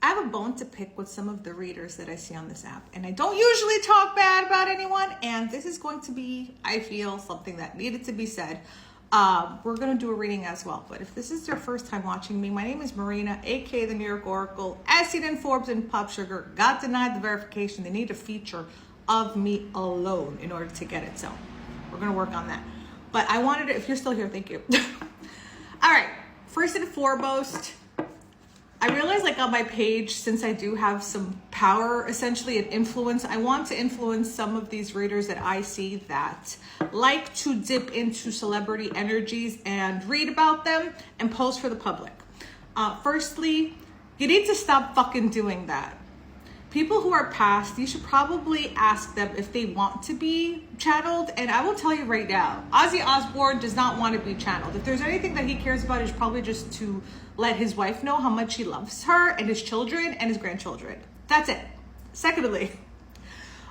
I have a bone to pick with some of the readers that I see on this app. And I don't usually talk bad about anyone. And this is going to be, I feel, something that needed to be said. We're going to do a reading as well. But if this is your first time watching me, my name is Marina, aka the New York Oracle, as seen in Forbes and Pop Sugar. Got denied the verification. They need a feature of me alone in order to get it. So we're going to work on that. But I wanted to, if you're still here, thank you. All right. First and foremost, I realize like on my page, since I do have some power essentially and influence, I want to influence some of these readers that I see that like to dip into celebrity energies and read about them and post for the public. Firstly, you need to stop fucking doing that. People who are past, you should probably ask them if they want to be channeled. And I will tell you right now, Ozzy Osbourne does not want to be channeled. If there's anything that he cares about, it's probably just to let his wife know how much he loves her and his children and his grandchildren. That's it. Secondly,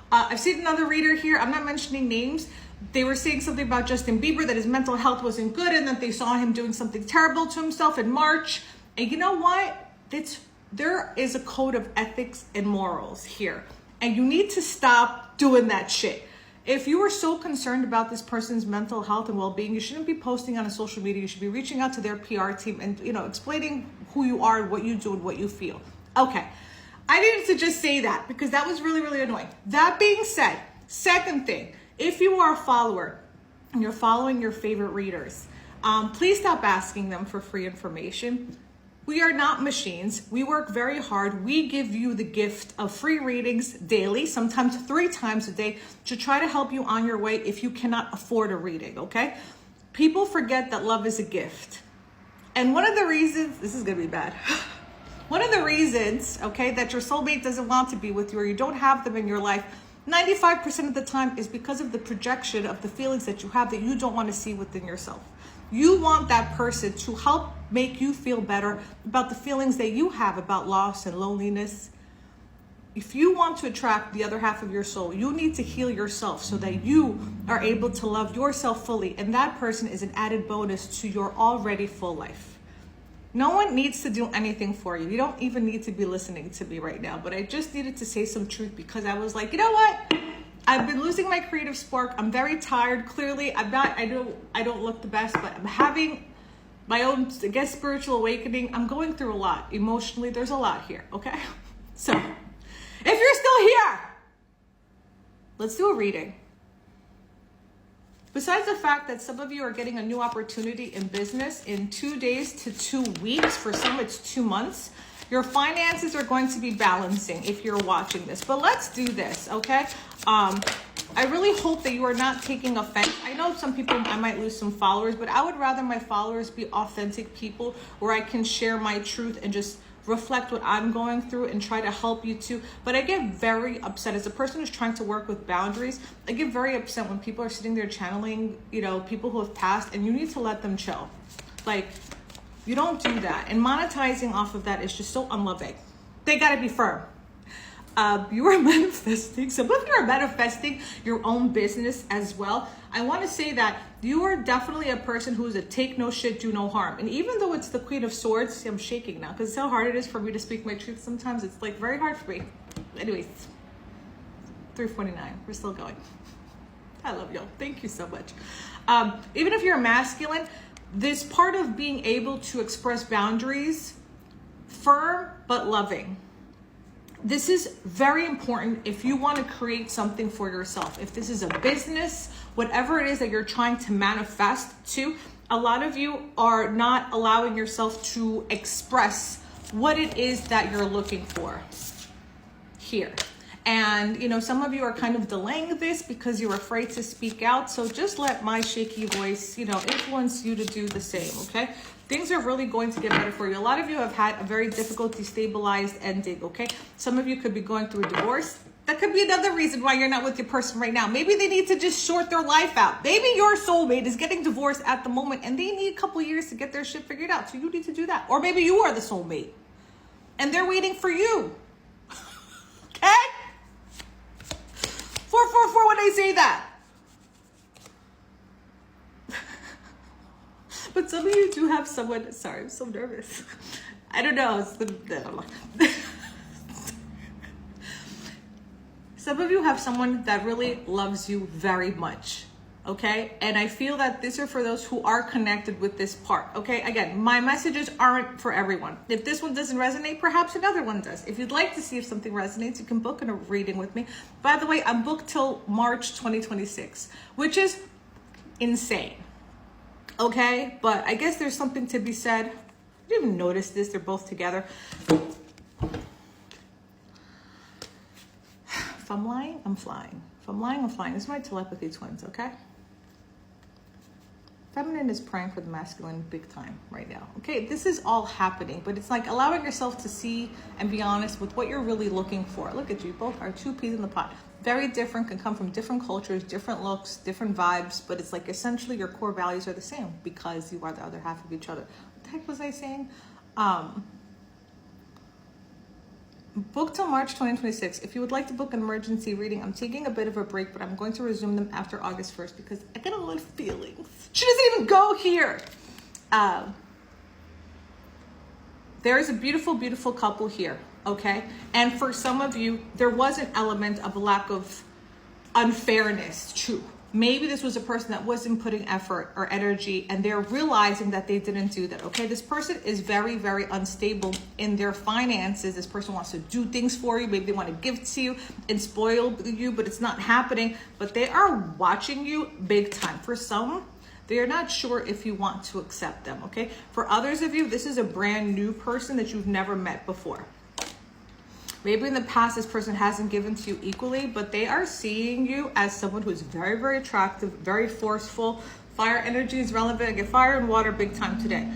I've seen another reader here. I'm not mentioning names. They were saying something about Justin Bieber, that his mental health wasn't good and that they saw him doing something terrible to himself in March. And you know what? There is a code of ethics and morals here, and you need to stop doing that shit. If you are so concerned about this person's mental health and well-being, you shouldn't be posting on a social media. You should be reaching out to their PR team and, explaining who you are, what you do, and what you feel. Okay. I needed to just say that because that was really, really annoying. That being said, second thing, if you are a follower and you're following your favorite readers, please stop asking them for free information. We are not machines. We work very hard. We give you the gift of free readings daily, sometimes 3 times a day, to try to help you on your way if you cannot afford a reading, okay? People forget that love is a gift. And one of the reasons, this is gonna be bad. One of the reasons, okay, that your soulmate doesn't want to be with you or you don't have them in your life, 95% of the time is because of the projection of the feelings that you have that you don't want to see within yourself. You want that person to help make you feel better about the feelings that you have about loss and loneliness. If you want to attract the other half of your soul, you need to heal yourself so that you are able to love yourself fully. And that person is an added bonus to your already full life. No one needs to do anything for you. You don't even need to be listening to me right now. But I just needed to say some truth because I was like, you know what? I've been losing my creative spark. I'm very tired. Clearly, I don't look the best, but I'm having my own, I guess, spiritual awakening. I'm going through a lot. Emotionally, there's a lot here, okay? So, if you're still here, let's do a reading. Besides the fact that some of you are getting a new opportunity in business in 2 days to 2 weeks, for some it's 2 months, your finances are going to be balancing if you're watching this. But let's do this, okay? I really hope that you are not taking offense. I know some people, I might lose some followers, but I would rather my followers be authentic people where I can share my truth and just reflect what I'm going through and try to help you too. But I get very upset as a person who's trying to work with boundaries. I get very upset when people are sitting there channeling, people who have passed, and you need to let them chill. Like, you don't do that. And monetizing off of that is just so unloving. They gotta be firm. You are manifesting. Some of you are manifesting your own business as well. I want to say that you are definitely a person who is a take no shit, do no harm. And even though it's the Queen of Swords, see, I'm shaking now because it's how hard it is for me to speak my truth. Sometimes it's like very hard for me. Anyways, 3:49. We're still going. I love y'all. Thank you so much. Even if you're masculine, this part of being able to express boundaries, firm but loving. This is very important if you want to create something for yourself. If this is a business, whatever it is that you're trying to manifest to, a lot of you are not allowing yourself to express what it is that you're looking for here. And, some of you are kind of delaying this because you're afraid to speak out. So just let my shaky voice, influence you to do the same, okay? Things are really going to get better for you. A lot of you have had a very difficult, destabilized ending, okay? Some of you could be going through a divorce. That could be another reason why you're not with your person right now. Maybe they need to just sort their life out. Maybe your soulmate is getting divorced at the moment and they need a couple years to get their shit figured out. So you need to do that. Or maybe you are the soulmate and they're waiting for you. Okay? 444 when I say that. But some of you do have someone, sorry, I'm so nervous. I don't know. Some of you have someone that really loves you very much. Okay, and I feel that these are for those who are connected with this part. Okay, again, my messages aren't for everyone. If this one doesn't resonate, perhaps another one does. If you'd like to see if something resonates, you can book a reading with me. By the way, I'm booked till March 2026, which is insane. Okay, but I guess there's something to be said. I didn't even notice this, they're both together. If I'm lying, I'm flying. If I'm lying, I'm flying. This is my telepathy twins, okay? Feminine is praying for the masculine big time right now. Okay, this is all happening, but it's like allowing yourself to see and be honest with what you're really looking for. Look at you, both are two peas in the pot. Very different, can come from different cultures, different looks, different vibes, but it's like essentially your core values are the same because you are the other half of each other. What the heck was I saying? Book till March 2026. If you would like to book an emergency reading, I'm taking a bit of a break, but I'm going to resume them after August 1st because I get a lot of feelings. She doesn't even go here. There is a beautiful, beautiful couple here, okay? And for some of you, there was an element of a lack of unfairness too. Maybe this was a person that wasn't putting effort or energy and they're realizing that they didn't do that, okay? This person is very, very unstable in their finances. This person wants to do things for you. Maybe they want to give to you and spoil you, but it's not happening. But they are watching you big time. For some, they are not sure if you want to accept them, okay? For others of you, this is a brand new person that you've never met before. Maybe in the past, this person hasn't given to you equally, but they are seeing you as someone who is very, very attractive, very forceful. Fire energy is relevant. I get fire and water big time today.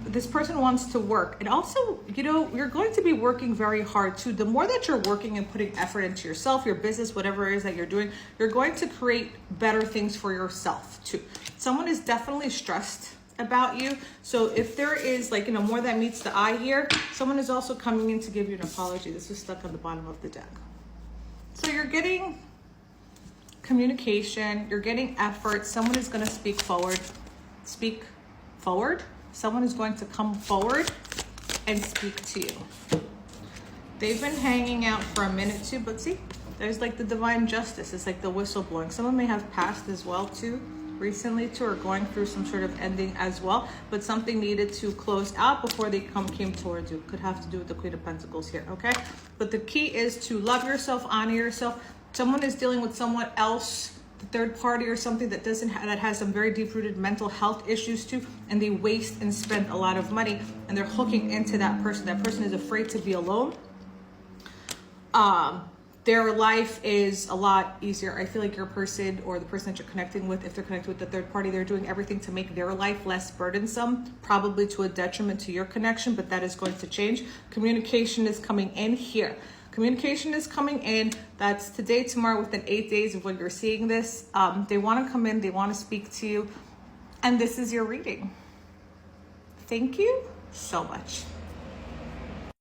This person wants to work. And also, you know, you're going to be working very hard too. The more that you're working and putting effort into yourself, your business, whatever it is that you're doing, you're going to create better things for yourself too. Someone is definitely stressed about you. So if there is like, you know, more that meets the eye here, someone is also coming in to give you an apology. This was stuck on the bottom of the deck. So you're getting communication, you're getting effort. Someone is going to speak forward. Someone is going to come forward and speak to you. They've been hanging out for a minute too, but see, there's like the divine justice. It's like the whistle blowing. Someone may have passed as well too recently too, or going through some sort of ending as well, but something needed to close out before they came towards you. Could have to do with the Queen of Pentacles here, okay? But the key is to love yourself, honor yourself. Someone is dealing with someone else, the third party or something that that has some very deep-rooted mental health issues too, and they waste and spend a lot of money, and they're hooking into that person. That person is afraid to be alone. Their life is a lot easier. I feel like your person or the person that you're connecting with, if they're connected with the third party, they're doing everything to make their life less burdensome, probably to a detriment to your connection, but that is going to change. Communication is coming in here. Communication is coming in. That's today, tomorrow, within 8 days of when you're seeing this. They want to come in, they want to speak to you, and this is your reading. Thank you so much.